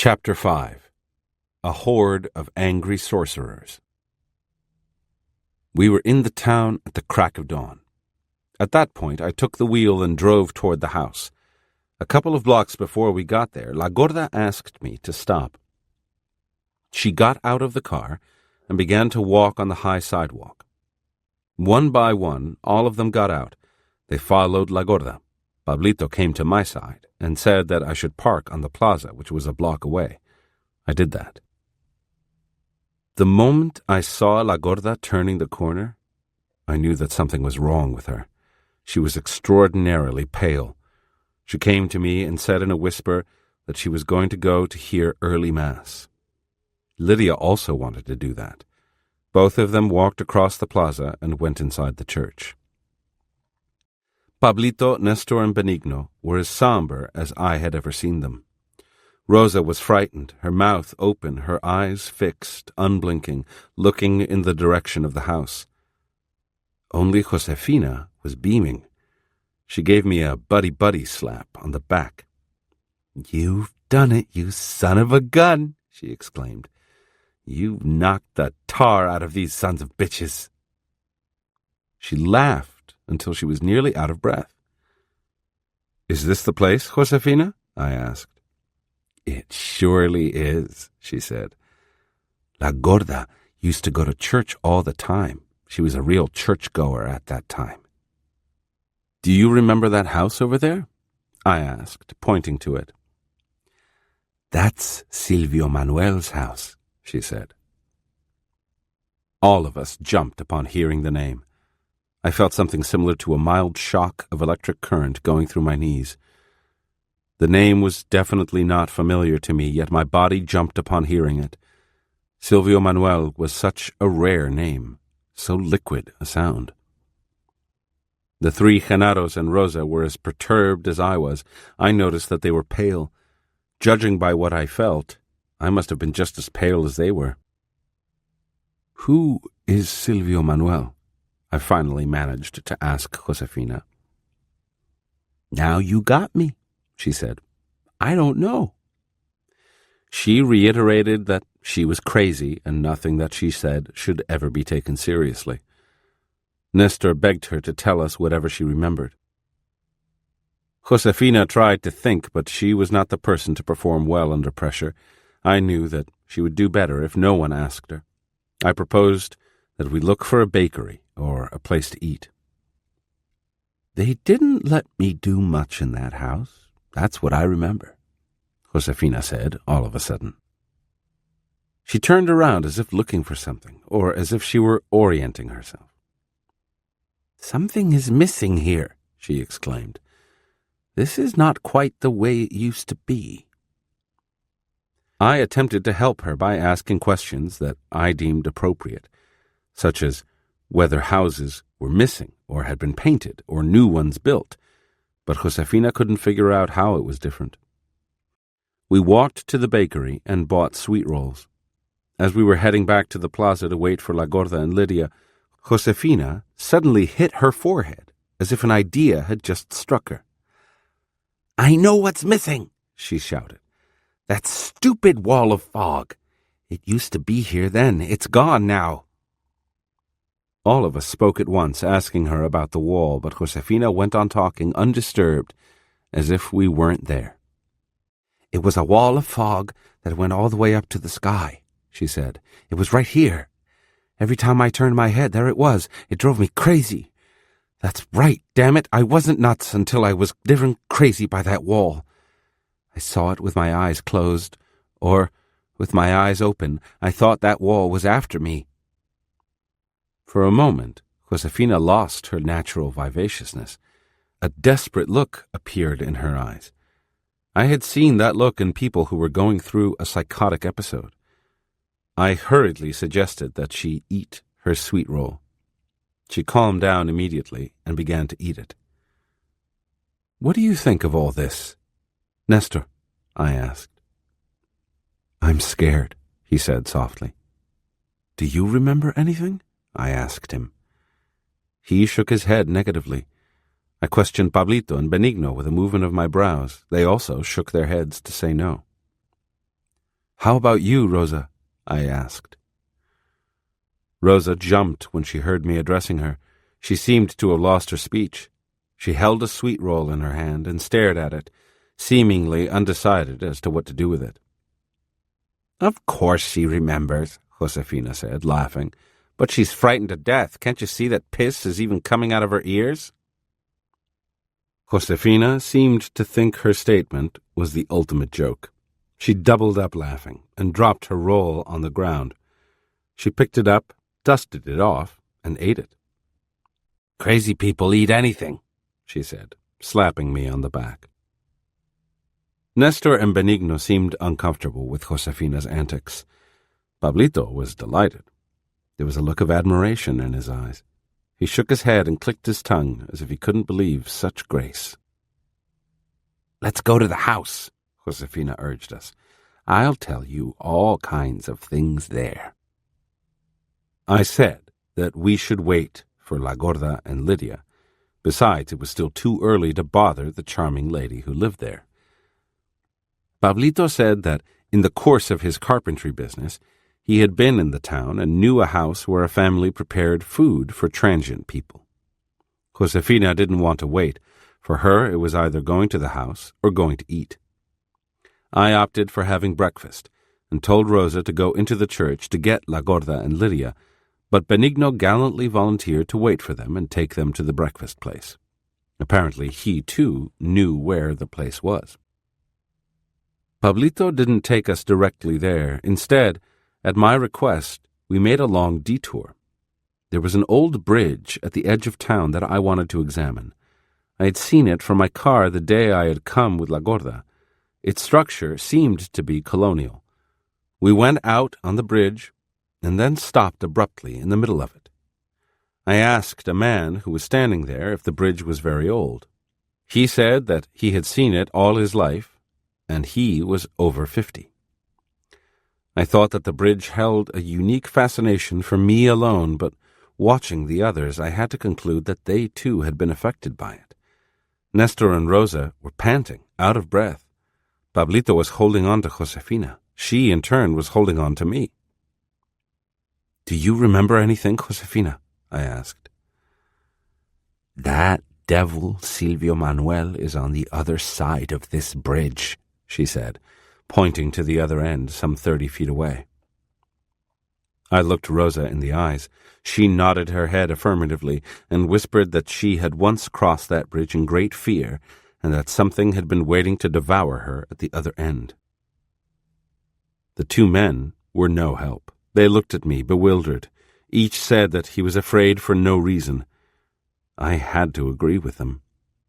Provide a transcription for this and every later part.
Chapter 5. A Horde of Angry Sorcerers. We were in the town at the crack of dawn. At that point, I took the wheel and drove toward the house. A couple of blocks before we got there, La Gorda asked me to stop. She got out of the car and began to walk on the high sidewalk. One by one, all of them got out. They followed La Gorda. Pablito came to my side and said that I should park on the plaza, which was a block away. I did that. The moment I saw La Gorda turning the corner, I knew that something was wrong with her. She was extraordinarily pale. She came to me and said in a whisper that she was going to go to hear early Mass. Lydia also wanted to do that. Both of them walked across the plaza and went inside the church. Pablito, Nestor, and Benigno were as somber as I had ever seen them. Rosa was frightened, her mouth open, her eyes fixed, unblinking, looking in the direction of the house. Only Josefina was beaming. She gave me a buddy-buddy slap on the back. "You've done it, you son of a gun," she exclaimed. "You've knocked the tar out of these sons of bitches." She laughed until she was nearly out of breath. "Is this the place, Josefina?" I asked. "It surely is," she said. La Gorda used to go to church all the time. She was a real churchgoer at that time. "Do you remember that house over there?" I asked, pointing to it. "That's Silvio Manuel's house," she said. All of us jumped upon hearing the name. I felt something similar to a mild shock of electric current going through my knees. The name was definitely not familiar to me, yet my body jumped upon hearing it. Silvio Manuel was such a rare name, so liquid a sound. The three Genaros and Rosa were as perturbed as I was. I noticed that they were pale. Judging by what I felt, I must have been just as pale as they were. "Who is Silvio Manuel?" I finally managed to ask Josefina. "Now you got me," she said. "I don't know." She reiterated that she was crazy and nothing that she said should ever be taken seriously. Nestor begged her to tell us whatever she remembered. Josefina tried to think, but she was not the person to perform well under pressure. I knew that she would do better if no one asked her. I proposed that we look for a bakery or a place to eat. "They didn't let me do much in that house. That's what I remember," Josefina said all of a sudden. She turned around as if looking for something, or as if she were orienting herself. "Something is missing here," she exclaimed. "This is not quite the way it used to be." I attempted to help her by asking questions that I deemed appropriate, such as whether houses were missing or had been painted or new ones built, but Josefina couldn't figure out how it was different. We walked to the bakery and bought sweet rolls. As we were heading back to the plaza to wait for La Gorda and Lydia, Josefina suddenly hit her forehead as if an idea had just struck her. "I know what's missing," she shouted. "That stupid wall of fog. It used to be here then. It's gone now." All of us spoke at once, asking her about the wall, but Josefina went on talking undisturbed, as if we weren't there. "It was a wall of fog that went all the way up to the sky," she said. "It was right here. Every time I turned my head, there it was. It drove me crazy. That's right, damn it. I wasn't nuts until I was driven crazy by that wall. I saw it with my eyes closed, or, with my eyes open, I thought that wall was after me." For a moment, Josefina lost her natural vivaciousness. A desperate look appeared in her eyes. I had seen that look in people who were going through a psychotic episode. I hurriedly suggested that she eat her sweet roll. She calmed down immediately and began to eat it. "What do you think of all this, Nestor?" I asked. "I'm scared," he said softly. "Do you remember anything?" I asked him. He shook his head negatively. I questioned Pablito and Benigno with a movement of my brows. They also shook their heads to say no. "How about you, Rosa?" I asked. Rosa jumped when she heard me addressing her. She seemed to have lost her speech. She held a sweet roll in her hand and stared at it, seemingly undecided as to what to do with it. "Of course she remembers," Josefina said, laughing. "But she's frightened to death. Can't you see that piss is even coming out of her ears?" Josefina seemed to think her statement was the ultimate joke. She doubled up laughing and dropped her roll on the ground. She picked it up, dusted it off, and ate it. "Crazy people eat anything," she said, slapping me on the back. Nestor and Benigno seemed uncomfortable with Josefina's antics. Pablito was delighted. There was a look of admiration in his eyes. He shook his head and clicked his tongue as if he couldn't believe such grace. "Let's go to the house," Josefina urged us. "I'll tell you all kinds of things there." I said that we should wait for La Gorda and Lydia. Besides, it was still too early to bother the charming lady who lived there. Pablito said that in the course of his carpentry business, he had been in the town and knew a house where a family prepared food for transient people. Josefina didn't want to wait. For her, it was either going to the house or going to eat. I opted for having breakfast and told Rosa to go into the church to get La Gorda and Lydia, but Benigno gallantly volunteered to wait for them and take them to the breakfast place. Apparently, he, too, knew where the place was. Pablito didn't take us directly there. Instead, at my request, we made a long detour. There was an old bridge at the edge of town that I wanted to examine. I had seen it from my car the day I had come with La Gorda. Its structure seemed to be colonial. We went out on the bridge and then stopped abruptly in the middle of it. I asked a man who was standing there if the bridge was very old. He said that he had seen it all his life, and he was over 50. I thought that the bridge held a unique fascination for me alone, but watching the others, I had to conclude that they too had been affected by it. Nestor and Rosa were panting, out of breath. Pablito was holding on to Josefina. She, in turn, was holding on to me. "Do you remember anything, Josefina?" I asked. "That devil Silvio Manuel is on the other side of this bridge," she said, pointing to the other end, some 30 feet away. I looked Rosa in the eyes. She nodded her head affirmatively and whispered that she had once crossed that bridge in great fear and that something had been waiting to devour her at the other end. The two men were no help. They looked at me, bewildered. Each said that he was afraid for no reason. I had to agree with them.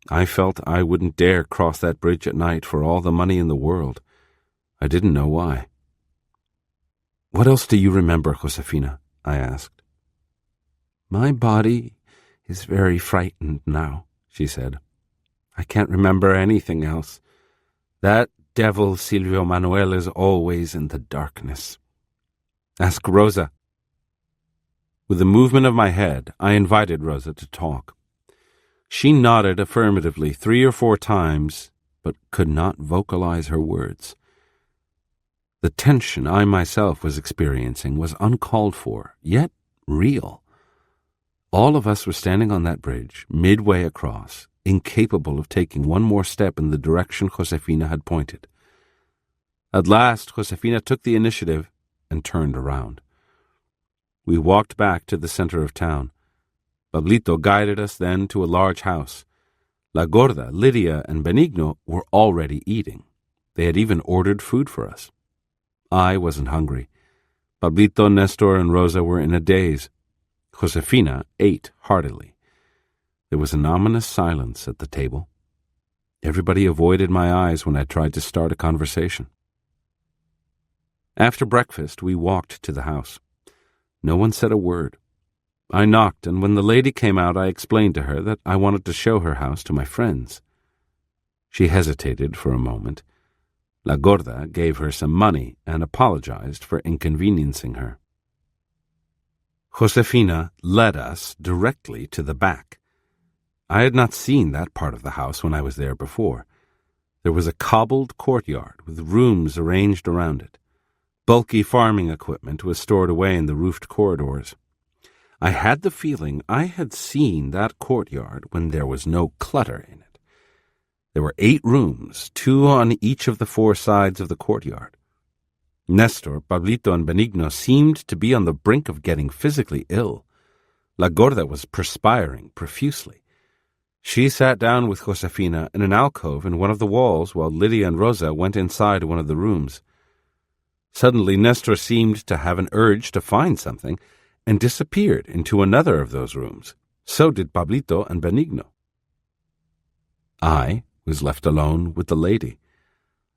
I felt I wouldn't dare cross that bridge at night for all the money in the world. I didn't know why. "What else do you remember, Josefina?" I asked. "My body is very frightened now," she said. "I can't remember anything else. That devil Silvio Manuel is always in the darkness. Ask Rosa." With a movement of my head, I invited Rosa to talk. She nodded affirmatively 3 or 4 times, but could not vocalize her words. The tension I myself was experiencing was uncalled for, yet real. All of us were standing on that bridge, midway across, incapable of taking one more step in the direction Josefina had pointed. At last, Josefina took the initiative and turned around. We walked back to the center of town. Pablito guided us then to a large house. La Gorda, Lydia, and Benigno were already eating. They had even ordered food for us. I wasn't hungry. Pablito, Nestor, and Rosa were in a daze. Josefina ate heartily. There was an ominous silence at the table. Everybody avoided my eyes when I tried to start a conversation. After breakfast, we walked to the house. No one said a word. I knocked, and when the lady came out, I explained to her that I wanted to show her house to my friends. She hesitated for a moment. La Gorda gave her some money and apologized for inconveniencing her. Josefina led us directly to the back. I had not seen that part of the house when I was there before. There was a cobbled courtyard with rooms arranged around it. Bulky farming equipment was stored away in the roofed corridors. I had the feeling I had seen that courtyard when there was no clutter in it. There were 8 rooms, 2 on each of the 4 sides of the courtyard. Nestor, Pablito, and Benigno seemed to be on the brink of getting physically ill. La Gorda was perspiring profusely. She sat down with Josefina in an alcove in one of the walls while Lydia and Rosa went inside one of the rooms. Suddenly Nestor seemed to have an urge to find something and disappeared into another of those rooms. So did Pablito and Benigno. I was left alone with the lady.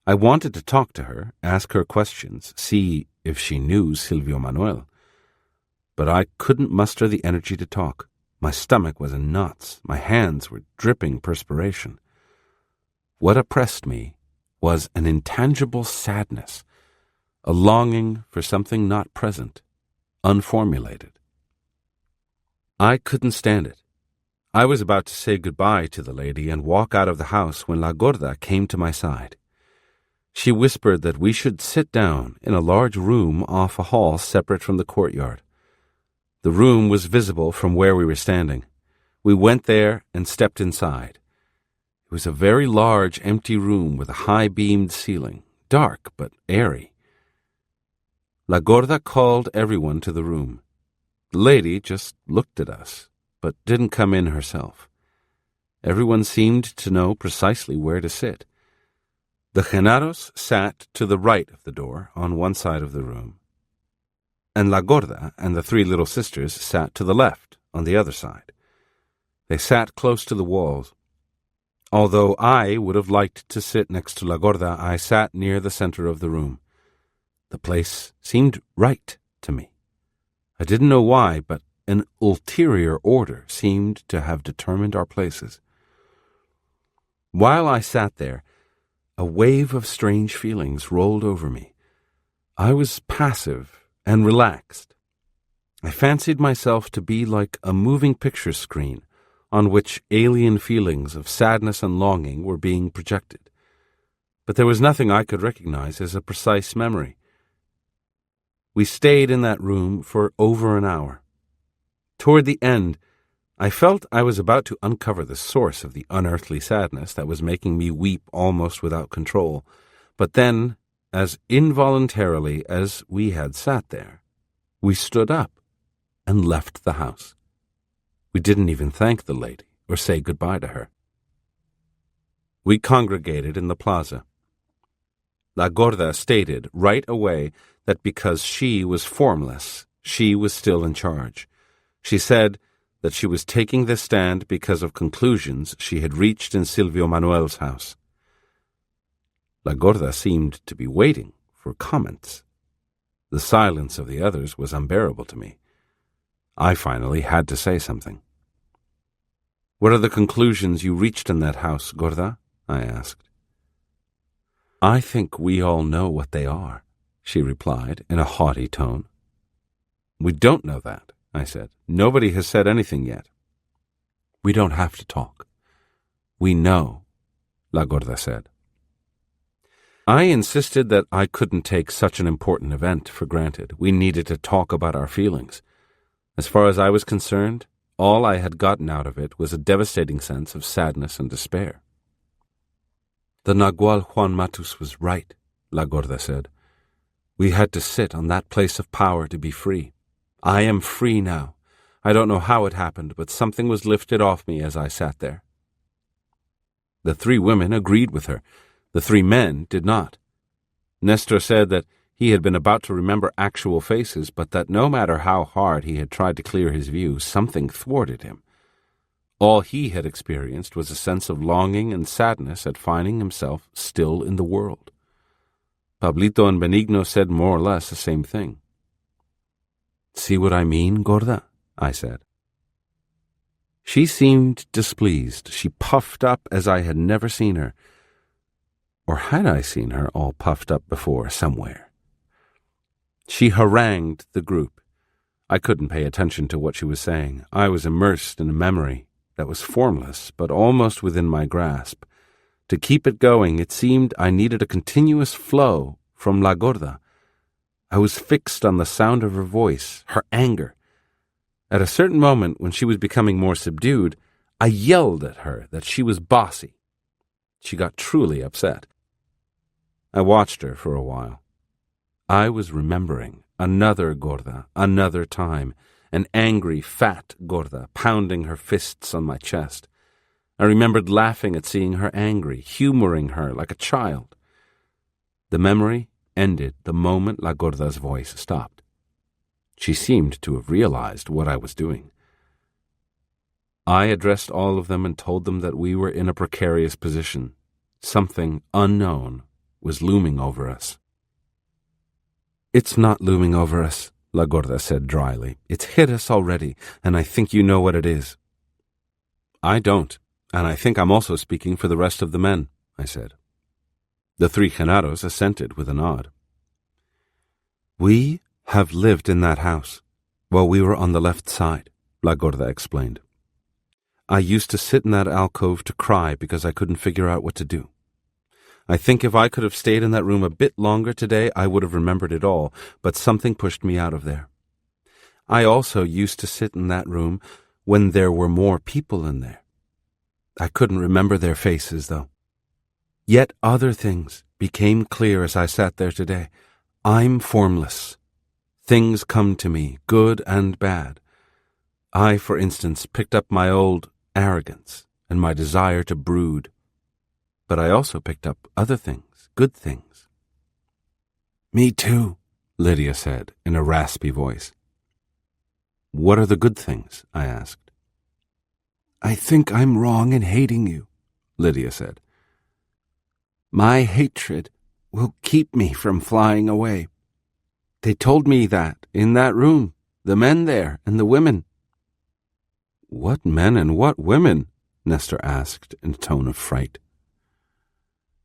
I wanted to talk to her, ask her questions, see if she knew Silvio Manuel. But I couldn't muster the energy to talk. My stomach was in knots. My hands were dripping perspiration. What oppressed me was an intangible sadness, a longing for something not present, unformulated. I couldn't stand it. I was about to say goodbye to the lady and walk out of the house when La Gorda came to my side. She whispered that we should sit down in a large room off a hall separate from the courtyard. The room was visible from where we were standing. We went there and stepped inside. It was a very large, empty room with a high-beamed ceiling, dark but airy. La Gorda called everyone to the room. The lady just looked at us, but didn't come in herself. Everyone seemed to know precisely where to sit. The Genaros sat to the right of the door on one side of the room, and La Gorda and the 3 little sisters sat to the left on the other side. They sat close to the walls. Although I would have liked to sit next to La Gorda, I sat near the center of the room. The place seemed right to me. I didn't know why, but an ulterior order seemed to have determined our places. While I sat there, a wave of strange feelings rolled over me. I was passive and relaxed. I fancied myself to be like a moving picture screen on which alien feelings of sadness and longing were being projected. But there was nothing I could recognize as a precise memory. We stayed in that room for over an hour. Toward the end, I felt I was about to uncover the source of the unearthly sadness that was making me weep almost without control. But then, as involuntarily as we had sat there, we stood up and left the house. We didn't even thank the lady or say goodbye to her. We congregated in the plaza. La Gorda stated right away that because she was formless, she was still in charge. She said that she was taking this stand because of conclusions she had reached in Silvio Manuel's house. La Gorda seemed to be waiting for comments. The silence of the others was unbearable to me. I finally had to say something. "What are the conclusions you reached in that house, Gorda?" I asked. "I think we all know what they are," she replied in a haughty tone. "We don't know that," I said. "Nobody has said anything yet." "We don't have to talk. We know," La Gorda said. I insisted that I couldn't take such an important event for granted. We needed to talk about our feelings. As far as I was concerned, all I had gotten out of it was a devastating sense of sadness and despair. "The Nagual Juan Matus was right," La Gorda said. "We had to sit on that place of power to be free. I am free now. I don't know how it happened, but something was lifted off me as I sat there." The 3 women agreed with her. The 3 men did not. Nestor said that he had been about to remember actual faces, but that no matter how hard he had tried to clear his view, something thwarted him. All he had experienced was a sense of longing and sadness at finding himself still in the world. Pablito and Benigno said more or less the same thing. "See what I mean, Gorda?" I said. She seemed displeased. She puffed up as I had never seen her. Or had I seen her all puffed up before somewhere? She harangued the group. I couldn't pay attention to what she was saying. I was immersed in a memory that was formless, but almost within my grasp. To keep it going, it seemed I needed a continuous flow from La Gorda. I was fixed on the sound of her voice, her anger. At a certain moment, when she was becoming more subdued, I yelled at her that she was bossy. She got truly upset. I watched her for a while. I was remembering another Gorda, another time, an angry, fat Gorda pounding her fists on my chest. I remembered laughing at seeing her angry, humoring her like a child. The memory ended the moment La Gorda's voice stopped. She seemed to have realized what I was doing. I addressed all of them and told them that we were in a precarious position. Something unknown was looming over us. "It's not looming over us," La Gorda said dryly. "It's hit us already, and I think you know what it is." "I don't, and I think I'm also speaking for the rest of the men," I said. The 3 Genaros assented with a nod. "We have lived in that house while we were on the left side," La Gorda explained. "I used to sit in that alcove to cry because I couldn't figure out what to do. I think if I could have stayed in that room a bit longer today, I would have remembered it all, but something pushed me out of there. I also used to sit in that room when there were more people in there. I couldn't remember their faces, though. Yet other things became clear as I sat there today. I'm formless. Things come to me, good and bad. I, for instance, picked up my old arrogance and my desire to brood. But I also picked up other things, good things." "Me too," Lydia said in a raspy voice. "What are the good things?" I asked. "I think I'm wrong in hating you," Lydia said. "My hatred will keep me from flying away. They told me that in that room, the men there and the women." "What men and what women?" Nestor asked in a tone of fright.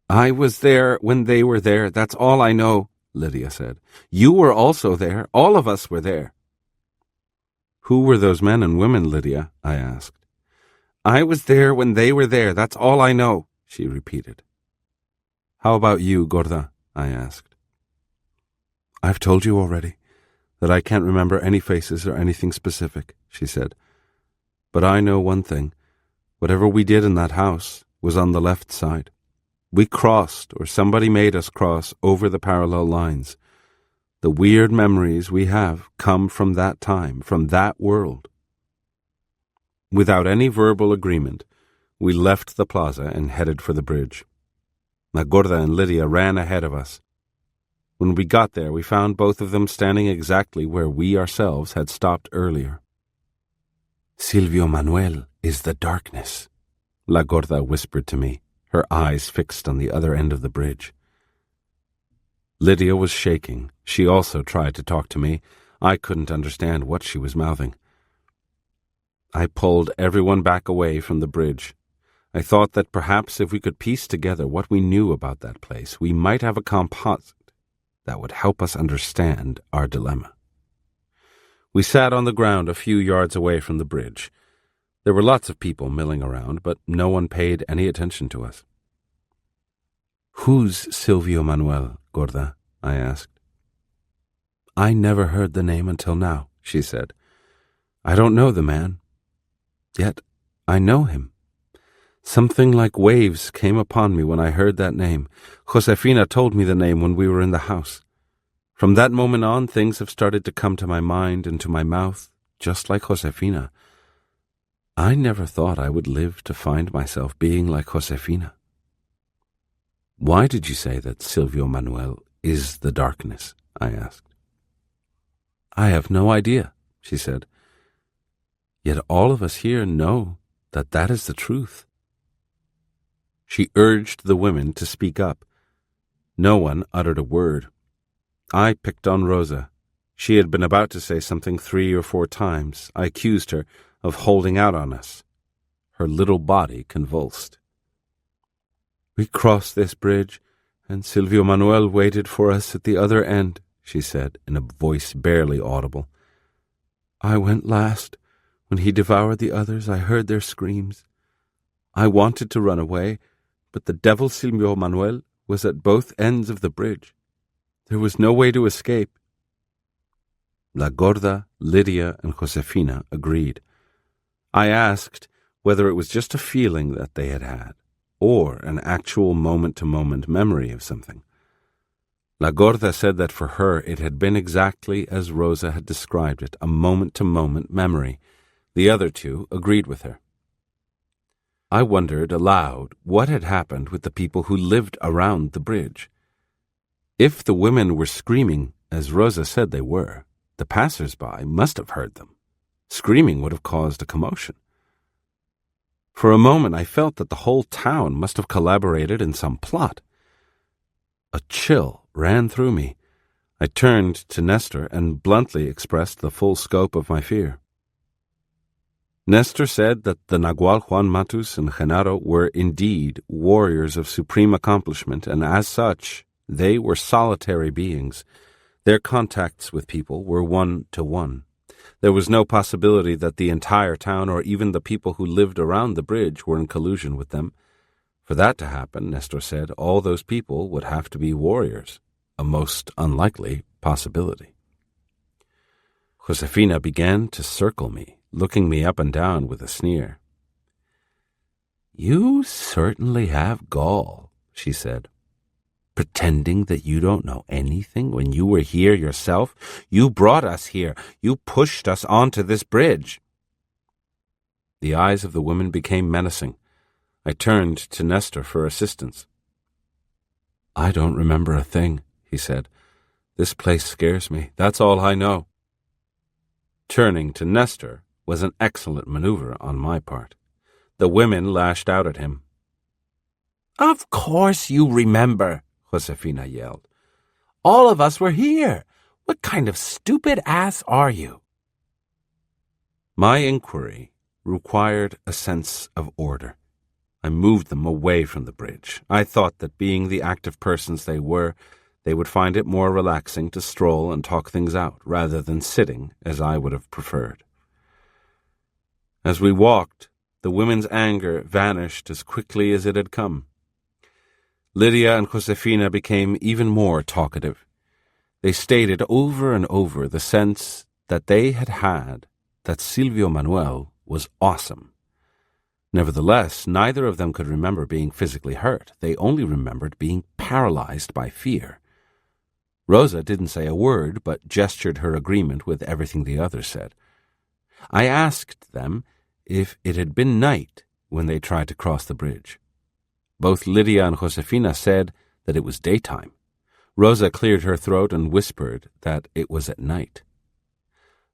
"I was there when they were there, that's all I know," Lydia said. "You were also there, all of us were there." "Who were those men and women, Lydia?" I asked. "I was there when they were there, that's all I know," she repeated. "How about you, Gorda?" I asked. "I've told you already that I can't remember any faces or anything specific," she said. "But I know one thing. Whatever we did in that house was on the left side. We crossed, or somebody made us cross, over the parallel lines. The weird memories we have come from that time, from that world." Without any verbal agreement, we left the plaza and headed for the bridge. La Gorda and Lydia ran ahead of us. When we got there, we found both of them standing exactly where we ourselves had stopped earlier. "Silvio Manuel is the darkness," La Gorda whispered to me, her eyes fixed on the other end of the bridge. Lydia was shaking. She also tried to talk to me. I couldn't understand what she was mouthing. I pulled everyone back away from the bridge. I thought that perhaps if we could piece together what we knew about that place, we might have a composite that would help us understand our dilemma. We sat on the ground a few yards away from the bridge. There were lots of people milling around, but no one paid any attention to us. "Who's Silvio Manuel, Gorda?" I asked. "I never heard the name until now," she said. "I don't know the man. Yet I know him. Something like waves came upon me when I heard that name. Josefina told me the name when we were in the house. From that moment on, things have started to come to my mind and to my mouth, just like Josefina. I never thought I would live to find myself being like Josefina." "Why did you say that Silvio Manuel is the darkness?" I asked. "I have no idea," she said. "Yet all of us here know that that is the truth." She urged the women to speak up. No one uttered a word. I picked on Rosa. She had been about to say something 3 or 4 times. I accused her of holding out on us. Her little body convulsed. "We crossed this bridge, and Silvio Manuel waited for us at the other end," she said, in a voice barely audible. "I went last. When he devoured the others, I heard their screams. I wanted to run away, but the devil Silvio Manuel was at both ends of the bridge. There was no way to escape. La Gorda, Lydia, and Josefina agreed. I asked whether it was just a feeling that they had, or an actual moment-to-moment memory of something. La Gorda said that for her it had been exactly as Rosa had described it, a moment-to-moment memory. The other two agreed with her. I wondered aloud what had happened with the people who lived around the bridge. If the women were screaming, as Rosa said they were, the passers-by must have heard them. Screaming would have caused a commotion. For a moment I felt that the whole town must have collaborated in some plot. A chill ran through me. I turned to Nestor and bluntly expressed the full scope of my fear. Nestor said that the Nagual Juan Matus and Genaro were indeed warriors of supreme accomplishment, and as such, they were solitary beings. Their contacts with people were one-to-one. There was no possibility that the entire town or even the people who lived around the bridge were in collusion with them. For that to happen, Nestor said, all those people would have to be warriors, a most unlikely possibility. Josefina began to circle me, looking me up and down with a sneer. "You certainly have gall," she said. "Pretending that you don't know anything when you were here yourself. You brought us here. You pushed us onto this bridge." The eyes of the woman became menacing. I turned to Nestor for assistance. "I don't remember a thing," he said. "This place scares me. That's all I know." Turning to Nestor was an excellent maneuver on my part. The women lashed out at him. "Of course you remember," Josefina yelled. "All of us were here. What kind of stupid ass are you?" My inquiry required a sense of order. I moved them away from the bridge. I thought that being the active persons they were, they would find it more relaxing to stroll and talk things out, rather than sitting, as I would have preferred. As we walked, the women's anger vanished as quickly as it had come. Lydia and Josefina became even more talkative. They stated over and over the sense that they had that Silvio Manuel was awesome. Nevertheless, neither of them could remember being physically hurt. They only remembered being paralyzed by fear. Rosa didn't say a word, but gestured her agreement with everything the others said. I asked them if it had been night when they tried to cross the bridge. Both Lydia and Josefina said that it was daytime. Rosa cleared her throat and whispered that it was at night.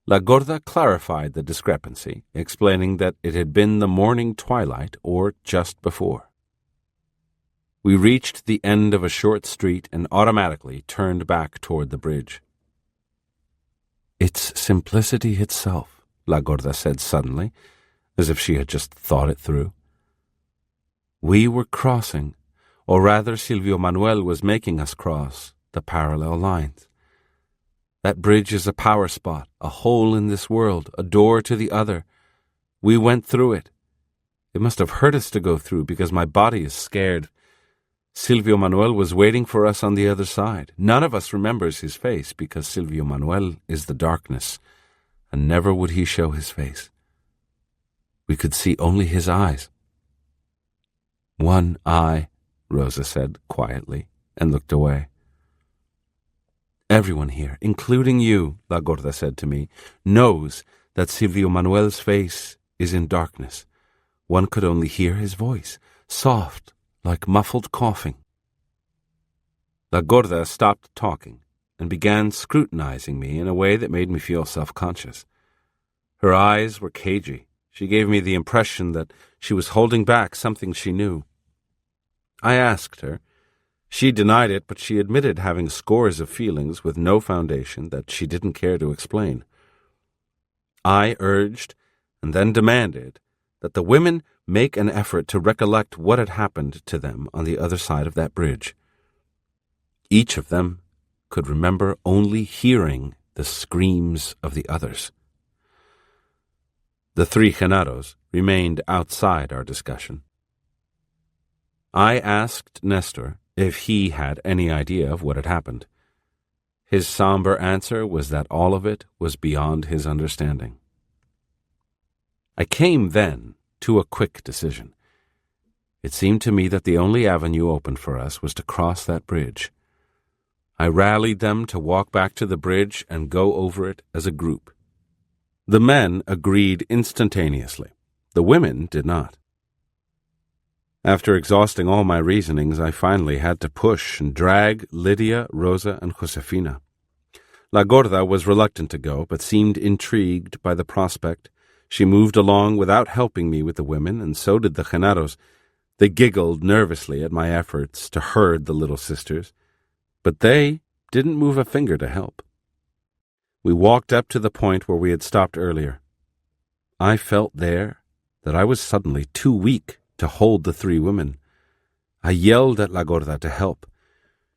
La Gorda clarified the discrepancy, explaining that it had been the morning twilight or just before. We reached the end of a short street and automatically turned back toward the bridge. "It's simplicity itself," La Gorda said suddenly, as if she had just thought it through. We were crossing, or rather Silvio Manuel was making us cross, the parallel lines. That bridge is a power spot, a hole in this world, a door to the other. We went through it. It must have hurt us to go through because my body is scared. Silvio Manuel was waiting for us on the other side. None of us remembers his face because Silvio Manuel is the darkness, and never would he show his face. We could see only his eyes. "One eye," Rosa said quietly, and looked away. "Everyone here, including you," La Gorda said to me, "knows that Silvio Manuel's face is in darkness. One could only hear his voice, soft, like muffled coughing." La Gorda stopped talking and began scrutinizing me in a way that made me feel self-conscious. Her eyes were cagey. She gave me the impression that she was holding back something she knew. I asked her. She denied it, but she admitted having scores of feelings with no foundation that she didn't care to explain. I urged, and then demanded, that the women make an effort to recollect what had happened to them on the other side of that bridge. Each of them could remember only hearing the screams of the others. The three Genaros remained outside our discussion. I asked Nestor if he had any idea of what had happened. His somber answer was that all of it was beyond his understanding. I came then to a quick decision. It seemed to me that the only avenue open for us was to cross that bridge. I rallied them to walk back to the bridge and go over it as a group. The men agreed instantaneously. The women did not. After exhausting all my reasonings, I finally had to push and drag Lydia, Rosa, and Josefina. La Gorda was reluctant to go, but seemed intrigued by the prospect. She moved along without helping me with the women, and so did the Genaros. They giggled nervously at my efforts to herd the little sisters, but they didn't move a finger to help. We walked up to the point where we had stopped earlier. I felt there that I was suddenly too weak to hold the three women. I yelled at La Gorda to help.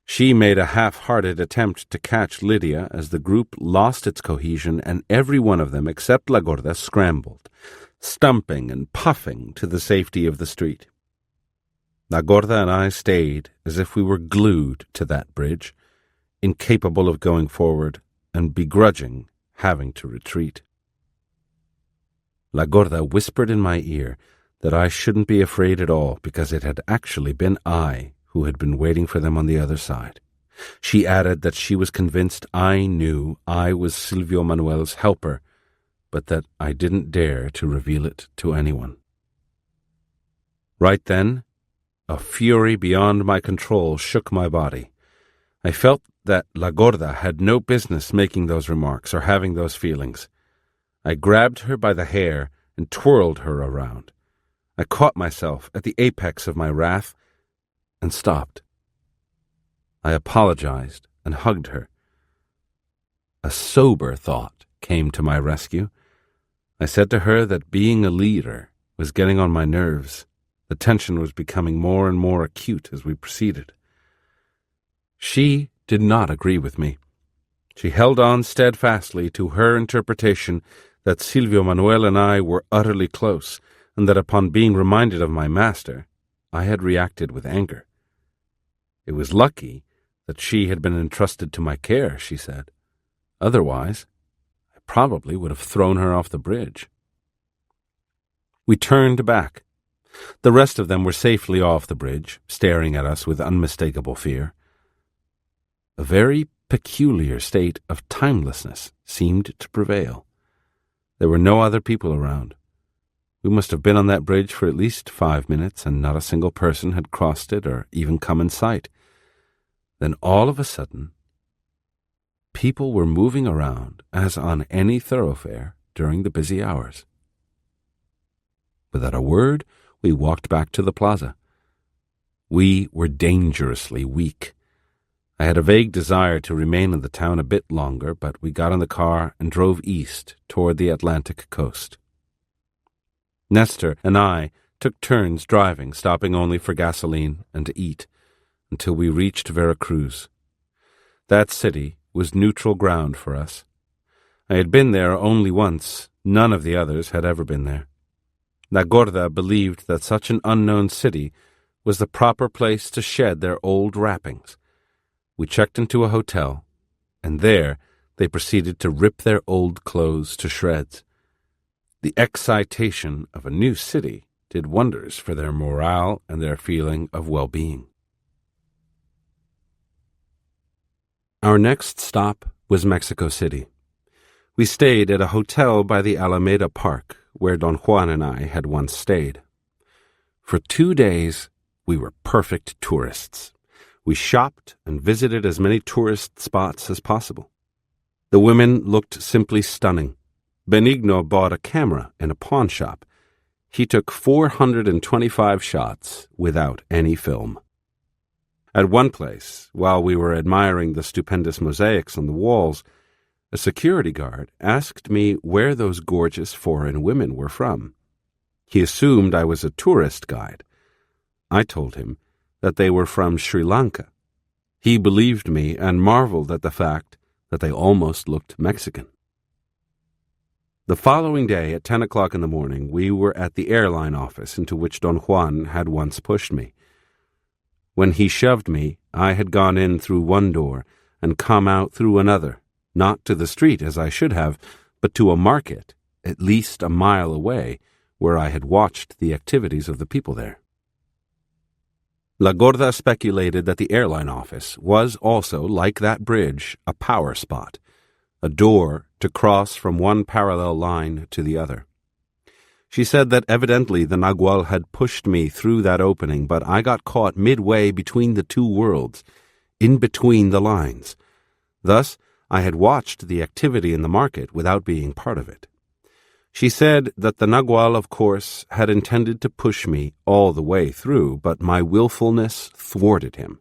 She made a half-hearted attempt to catch Lydia as the group lost its cohesion, and every one of them except La Gorda scrambled, stumping and puffing to the safety of the street. La Gorda and I stayed as if we were glued to that bridge, incapable of going forward and begrudging having to retreat. La Gorda whispered in my ear that I shouldn't be afraid at all because it had actually been I who had been waiting for them on the other side. She added that she was convinced I knew I was Silvio Manuel's helper, but that I didn't dare to reveal it to anyone. Right then, a fury beyond my control shook my body. I felt that La Gorda had no business making those remarks or having those feelings. I grabbed her by the hair and twirled her around. I caught myself at the apex of my wrath and stopped. I apologized and hugged her. A sober thought came to my rescue. I said to her that being a leader was getting on my nerves. The tension was becoming more and more acute as we proceeded. She did not agree with me. She held on steadfastly to her interpretation that Silvio Manuel and I were utterly close, and that upon being reminded of my master, I had reacted with anger. It was lucky that she had been entrusted to my care, she said. Otherwise, I probably would have thrown her off the bridge. We turned back. The rest of them were safely off the bridge, staring at us with unmistakable fear. A very peculiar state of timelessness seemed to prevail. There were no other people around. We must have been on that bridge for at least 5 minutes, and not a single person had crossed it or even come in sight. Then all of a sudden, people were moving around as on any thoroughfare during the busy hours. Without a word, we walked back to the plaza. We were dangerously weak. I had a vague desire to remain in the town a bit longer, but we got in the car and drove east toward the Atlantic coast. Nestor and I took turns driving, stopping only for gasoline and to eat, until we reached Veracruz. That city was neutral ground for us. I had been there only once. None of the others had ever been there. La Gorda believed that such an unknown city was the proper place to shed their old wrappings. We checked into a hotel, and there they proceeded to rip their old clothes to shreds. The excitation of a new city did wonders for their morale and their feeling of well-being. Our next stop was Mexico City. We stayed at a hotel by the Alameda Park, where Don Juan and I had once stayed. For 2 days, we were perfect tourists. We shopped and visited as many tourist spots as possible. The women looked simply stunning. Benigno bought a camera in a pawn shop. He took 425 shots without any film. At one place, while we were admiring the stupendous mosaics on the walls, a security guard asked me where those gorgeous foreign women were from. He assumed I was a tourist guide. I told him that they were from Sri Lanka. He believed me and marveled at the fact that they almost looked Mexican. The following day at 10 o'clock in the morning, we were at the airline office into which Don Juan had once pushed me. When he shoved me, I had gone in through one door and come out through another, not to the street as I should have, but to a market, at least a mile away, where I had watched the activities of the people there. La Gorda speculated that the airline office was also, like that bridge, a power spot, a door to cross from one parallel line to the other. She said that evidently the Nagual had pushed me through that opening, but I got caught midway between the two worlds, in between the lines. Thus, I had watched the activity in the market without being part of it. She said that the Nagual, of course, had intended to push me all the way through, but my willfulness thwarted him,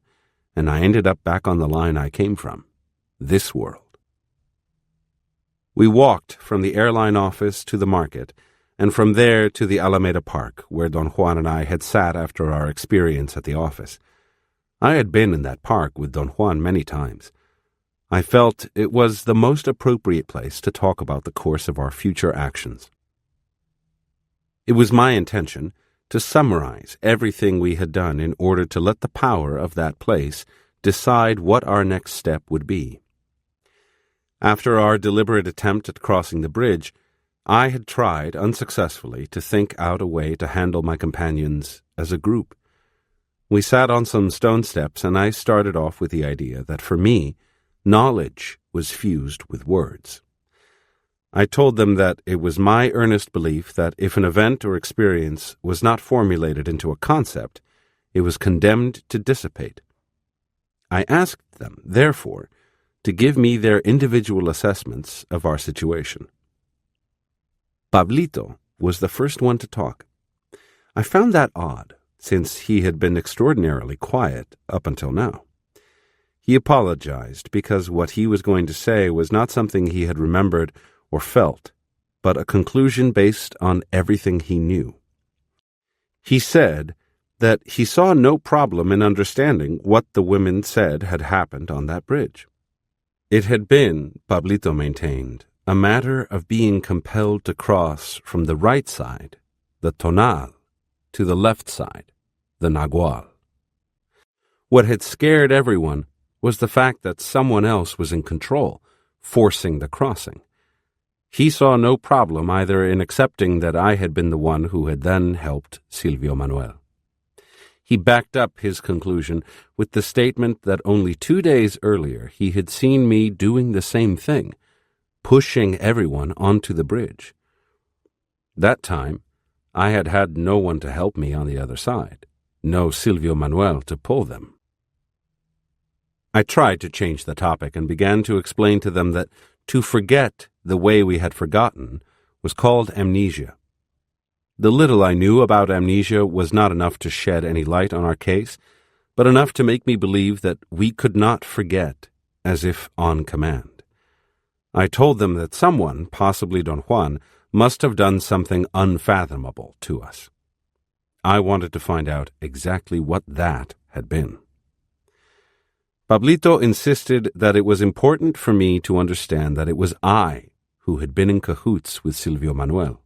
and I ended up back on the line I came from, this world. We walked from the airline office to the market, and from there to the Alameda Park, where Don Juan and I had sat after our experience at the office. I had been in that park with Don Juan many times. I felt it was the most appropriate place to talk about the course of our future actions. It was my intention to summarize everything we had done in order to let the power of that place decide what our next step would be. After our deliberate attempt at crossing the bridge, I had tried unsuccessfully to think out a way to handle my companions as a group. We sat on some stone steps, and I started off with the idea that for me, knowledge was fused with words. I told them that it was my earnest belief that if an event or experience was not formulated into a concept, it was condemned to dissipate. I asked them, therefore, to give me their individual assessments of our situation. Pablito was the first one to talk. I found that odd, since he had been extraordinarily quiet up until now. He apologized because what he was going to say was not something he had remembered or felt, but a conclusion based on everything he knew. He said that he saw no problem in understanding what the women said had happened on that bridge. It had been, Pablito maintained, a matter of being compelled to cross from the right side, the Tonal, to the left side, the Nagual. What had scared everyone was the fact that someone else was in control, forcing the crossing. He saw no problem either in accepting that I had been the one who had then helped Silvio Manuel. He backed up his conclusion with the statement that only 2 days earlier he had seen me doing the same thing, pushing everyone onto the bridge. That time, I had had no one to help me on the other side, no Silvio Manuel to pull them. I tried to change the topic and began to explain to them that to forget the way we had forgotten was called amnesia. The little I knew about amnesia was not enough to shed any light on our case, but enough to make me believe that we could not forget as if on command. I told them that someone, possibly Don Juan, must have done something unfathomable to us. I wanted to find out exactly what that had been. Pablito insisted that it was important for me to understand that it was I who had been in cahoots with Silvio Manuel.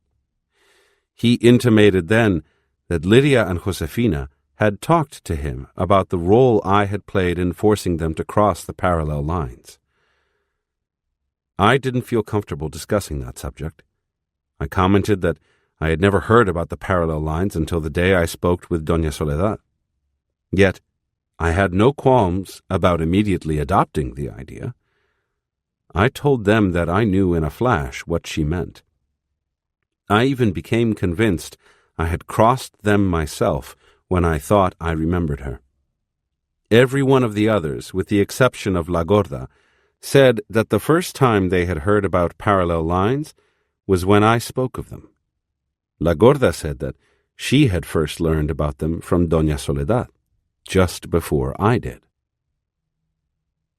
He intimated then that Lydia and Josefina had talked to him about the role I had played in forcing them to cross the parallel lines. I didn't feel comfortable discussing that subject. I commented that I had never heard about the parallel lines until the day I spoke with Doña Soledad. Yet, I had no qualms about immediately adopting the idea. I told them that I knew in a flash what she meant. I even became convinced I had crossed them myself when I thought I remembered her. Every one of the others, with the exception of La Gorda, said that the first time they had heard about parallel lines was when I spoke of them. La Gorda said that she had first learned about them from Doña Soledad, just before I did.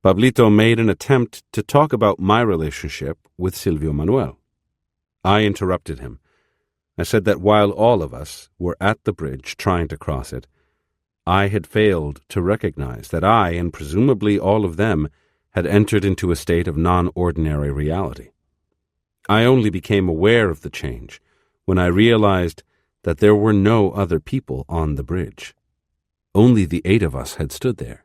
Pablito made an attempt to talk about my relationship with Silvio Manuel. I interrupted him. I said that while all of us were at the bridge trying to cross it, I had failed to recognize that I, and presumably all of them, had entered into a state of non-ordinary reality. I only became aware of the change when I realized that there were no other people on the bridge. Only the 8 of us had stood there.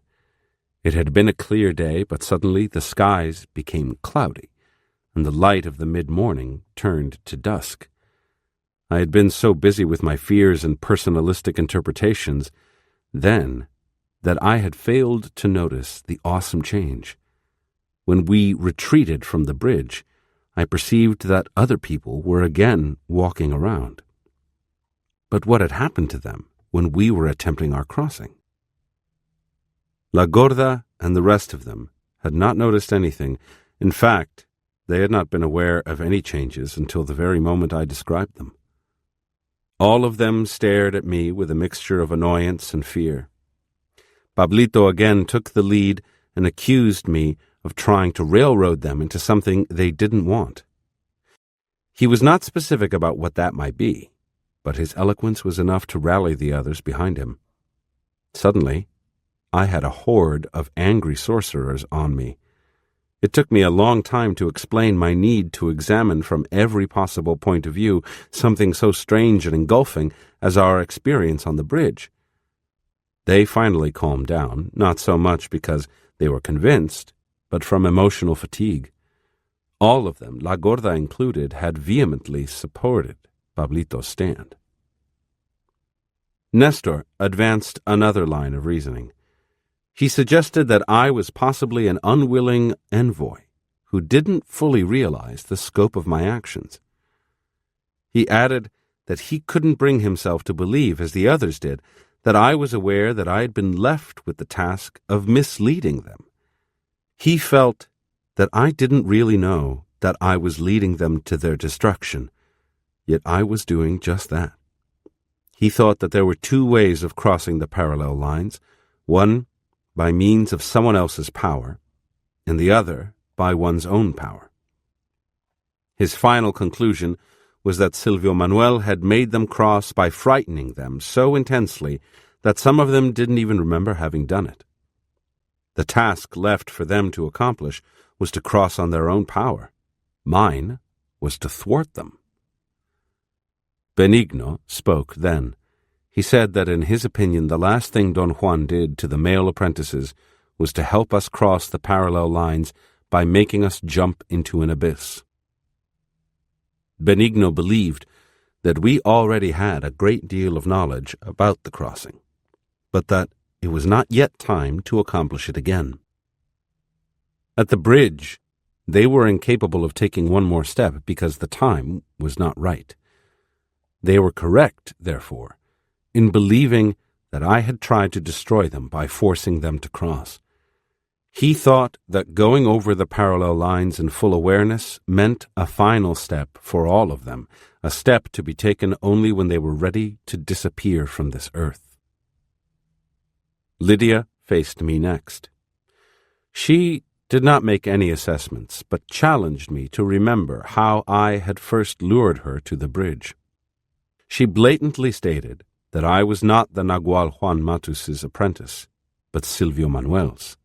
It had been a clear day, but suddenly the skies became cloudy, and the light of the mid-morning turned to dusk. I had been so busy with my fears and personalistic interpretations then that I had failed to notice the awesome change. When we retreated from the bridge, I perceived that other people were again walking around. But what had happened to them when we were attempting our crossing? La Gorda and the rest of them had not noticed anything. In fact, they had not been aware of any changes until the very moment I described them. All of them stared at me with a mixture of annoyance and fear. Pablito again took the lead and accused me of trying to railroad them into something they didn't want. He was not specific about what that might be, but his eloquence was enough to rally the others behind him. Suddenly, I had a horde of angry sorcerers on me. It took me a long time to explain my need to examine from every possible point of view something so strange and engulfing as our experience on the bridge. They finally calmed down, not so much because they were convinced, but from emotional fatigue. All of them, La Gorda included, had vehemently supported Pablito's stand. Nestor advanced another line of reasoning. He suggested that I was possibly an unwilling envoy who didn't fully realize the scope of my actions. He added that he couldn't bring himself to believe, as the others did, that I was aware that I had been left with the task of misleading them. He felt that I didn't really know that I was leading them to their destruction, yet I was doing just that. He thought that there were two ways of crossing the parallel lines, one by means of someone else's power, and the other by one's own power. His final conclusion was that Silvio Manuel had made them cross by frightening them so intensely that some of them didn't even remember having done it. The task left for them to accomplish was to cross on their own power. Mine was to thwart them. Benigno spoke then. He said that in his opinion the last thing Don Juan did to the male apprentices was to help us cross the parallel lines by making us jump into an abyss. Benigno believed that we already had a great deal of knowledge about the crossing, but that it was not yet time to accomplish it again. At the bridge, they were incapable of taking one more step because the time was not right. They were correct, therefore, in believing that I had tried to destroy them by forcing them to cross. He thought that going over the parallel lines in full awareness meant a final step for all of them, a step to be taken only when they were ready to disappear from this earth. Lydia faced me next. She did not make any assessments, but challenged me to remember how I had first lured her to the bridge. She blatantly stated that I was not the Nagual Juan Matus's apprentice, but Silvio Manuel's,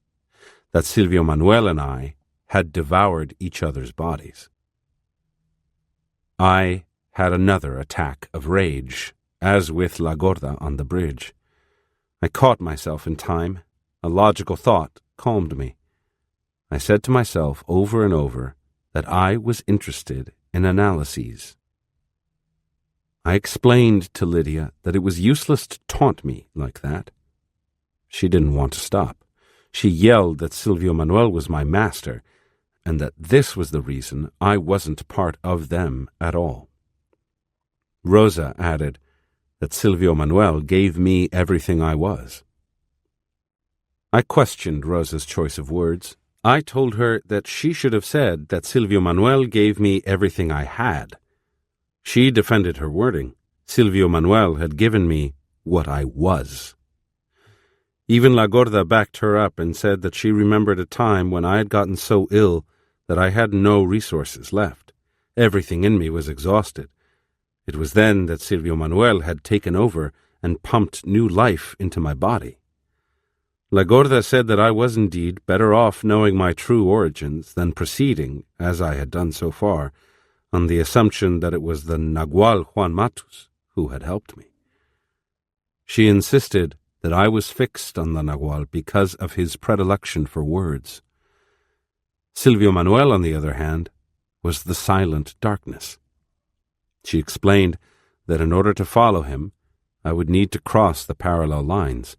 that Silvio Manuel and I had devoured each other's bodies. I had another attack of rage, as with La Gorda on the bridge. I caught myself in time. A logical thought calmed me. I said to myself over and over that I was interested in analyses. I explained to Lydia that it was useless to taunt me like that. She didn't want to stop. She yelled that Silvio Manuel was my master, and that this was the reason I wasn't part of them at all. Rosa added that Silvio Manuel gave me everything I was. I questioned Rosa's choice of words. I told her that she should have said that Silvio Manuel gave me everything I had. She defended her wording. Silvio Manuel had given me what I was. Even La Gorda backed her up and said that she remembered a time when I had gotten so ill that I had no resources left. Everything in me was exhausted. It was then that Silvio Manuel had taken over and pumped new life into my body. La Gorda said that I was indeed better off knowing my true origins than proceeding, as I had done so far, on the assumption that it was the Nagual Juan Matus who had helped me. She insisted that I was fixed on the Nagual because of his predilection for words. Silvio Manuel, on the other hand, was the silent darkness. She explained that in order to follow him, I would need to cross the parallel lines,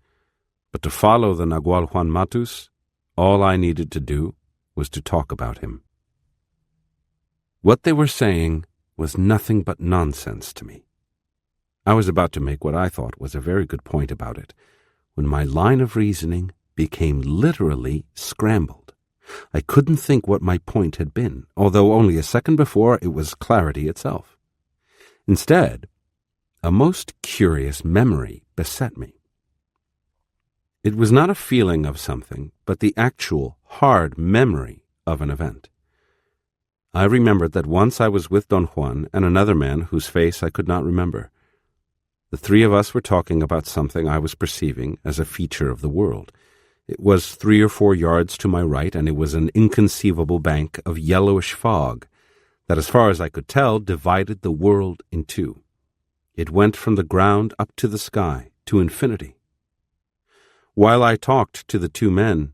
but to follow the Nagual Juan Matus, all I needed to do was to talk about him. What they were saying was nothing but nonsense to me. I was about to make what I thought was a very good point about it, when my line of reasoning became literally scrambled. I couldn't think what my point had been, although only a second before it was clarity itself. Instead, a most curious memory beset me. It was not a feeling of something, but the actual, hard memory of an event. I remembered that once I was with Don Juan and another man whose face I could not remember. The three of us were talking about something I was perceiving as a feature of the world. It was 3 or 4 yards to my right, and it was an inconceivable bank of yellowish fog that, as far as I could tell, divided the world in two. It went from the ground up to the sky, to infinity. While I talked to the two men,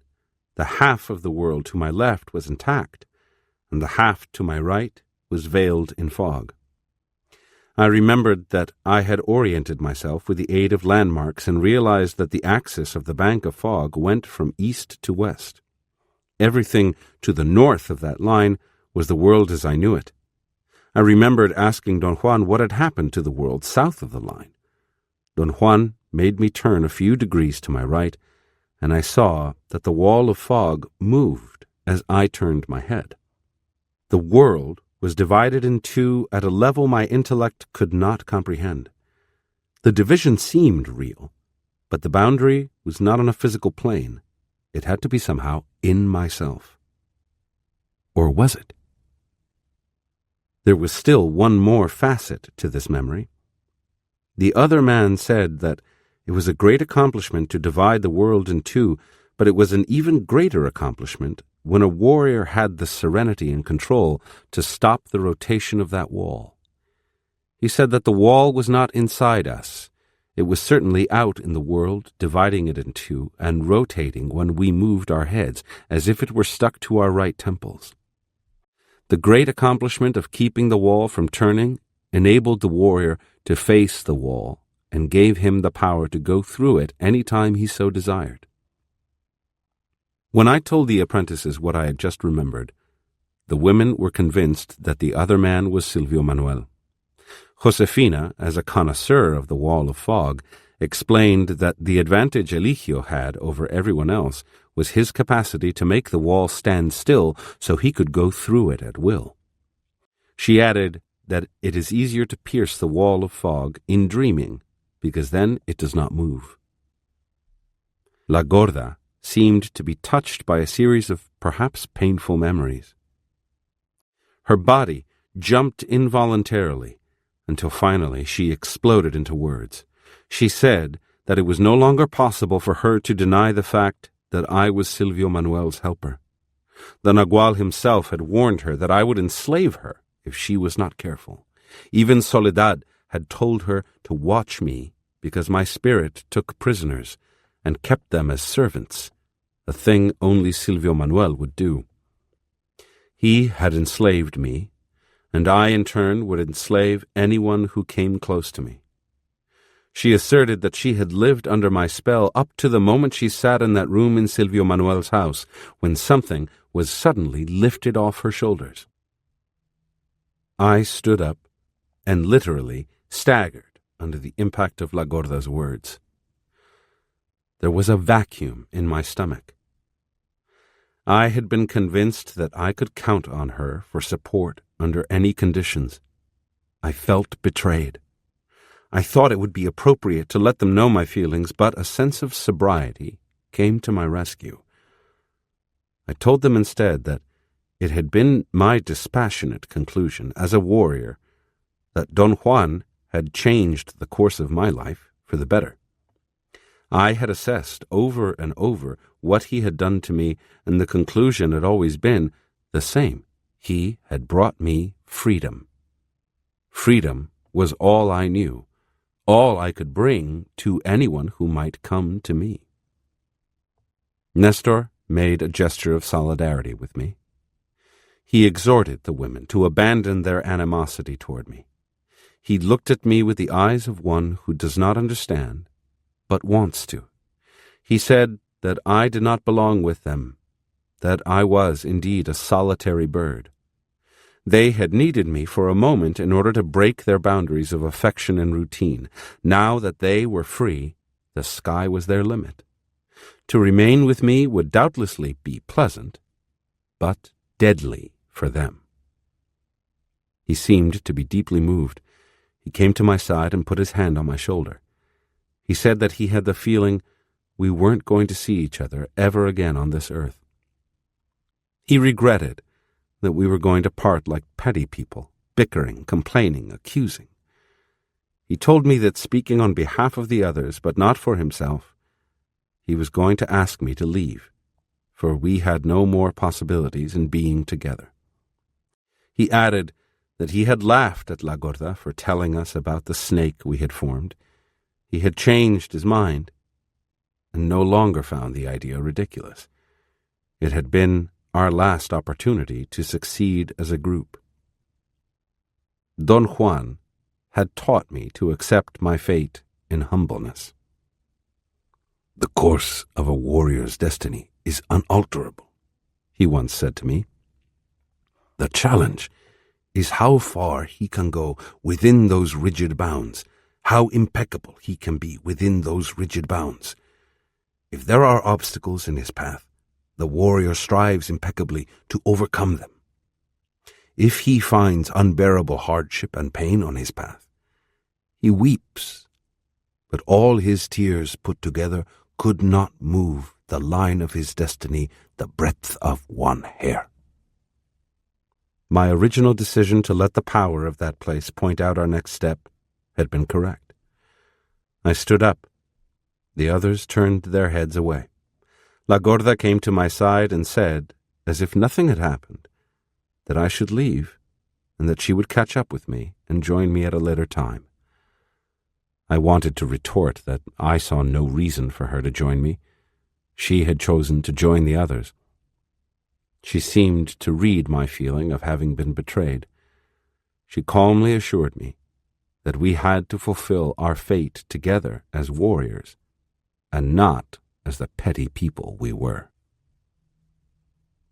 the half of the world to my left was intact, and the half to my right was veiled in fog. I remembered that I had oriented myself with the aid of landmarks and realized that the axis of the bank of fog went from east to west. Everything to the north of that line was the world as I knew it. I remembered asking Don Juan what had happened to the world south of the line. Don Juan made me turn a few degrees to my right, and I saw that the wall of fog moved as I turned my head. The world was divided in two at a level my intellect could not comprehend. The division seemed real, but the boundary was not on a physical plane. It had to be somehow in myself. Or was it? There was still one more facet to this memory. The other man said that it was a great accomplishment to divide the world in two, but it was an even greater accomplishment when a warrior had the serenity and control to stop the rotation of that wall. He said that the wall was not inside us. It was certainly out in the world, dividing it in two and rotating when we moved our heads, as if it were stuck to our right temples. The great accomplishment of keeping the wall from turning enabled the warrior to face the wall and gave him the power to go through it any time he so desired. When I told the apprentices what I had just remembered, the women were convinced that the other man was Silvio Manuel. Josefina, as a connoisseur of the wall of fog, explained that the advantage Eligio had over everyone else was his capacity to make the wall stand still so he could go through it at will. She added that it is easier to pierce the wall of fog in dreaming, because then it does not move. La Gorda seemed to be touched by a series of perhaps painful memories. Her body jumped involuntarily until finally she exploded into words. She said that it was no longer possible for her to deny the fact that I was Silvio Manuel's helper. The Nagual himself had warned her that I would enslave her if she was not careful. Even Soledad had told her to watch me because my spirit took prisoners and kept them as servants, a thing only Silvio Manuel would do. He had enslaved me, and I in turn would enslave anyone who came close to me. She asserted that she had lived under my spell up to the moment she sat in that room in Silvio Manuel's house, when something was suddenly lifted off her shoulders. I stood up and literally staggered under the impact of La Gorda's words. There was a vacuum in my stomach. I had been convinced that I could count on her for support under any conditions. I felt betrayed. I thought it would be appropriate to let them know my feelings, but a sense of sobriety came to my rescue. I told them instead that it had been my dispassionate conclusion as a warrior that Don Juan had changed the course of my life for the better. I had assessed over and over what he had done to me, and the conclusion had always been the same. He had brought me freedom. Freedom was all I knew, all I could bring to anyone who might come to me. Nestor made a gesture of solidarity with me. He exhorted the women to abandon their animosity toward me. He looked at me with the eyes of one who does not understand, but wants to. He said that I did not belong with them, that I was indeed a solitary bird. They had needed me for a moment in order to break their boundaries of affection and routine. Now that they were free, the sky was their limit. To remain with me would doubtlessly be pleasant, but deadly for them. He seemed to be deeply moved. He came to my side and put his hand on my shoulder. He said that he had the feeling we weren't going to see each other ever again on this earth. He regretted that we were going to part like petty people, bickering, complaining, accusing. He told me that speaking on behalf of the others, but not for himself, he was going to ask me to leave, for we had no more possibilities in being together. He added that he had laughed at La Gorda for telling us about the snake we had formed. He had changed his mind and no longer found the idea ridiculous. It had been our last opportunity to succeed as a group. Don Juan had taught me to accept my fate in humbleness. "The course of a warrior's destiny is unalterable," he once said to me. "The challenge is how far he can go within those rigid bounds, how impeccable he can be within those rigid bounds. If there are obstacles in his path, the warrior strives impeccably to overcome them. If he finds unbearable hardship and pain on his path, he weeps, but all his tears put together could not move the line of his destiny the breadth of one hair." My original decision to let the power of that place point out our next step had been correct. I stood up. The others turned their heads away. La Gorda came to my side and said, as if nothing had happened, that I should leave and that she would catch up with me and join me at a later time. I wanted to retort that I saw no reason for her to join me. She had chosen to join the others. She seemed to read my feeling of having been betrayed. She calmly assured me that we had to fulfill our fate together as warriors, and not as the petty people we were.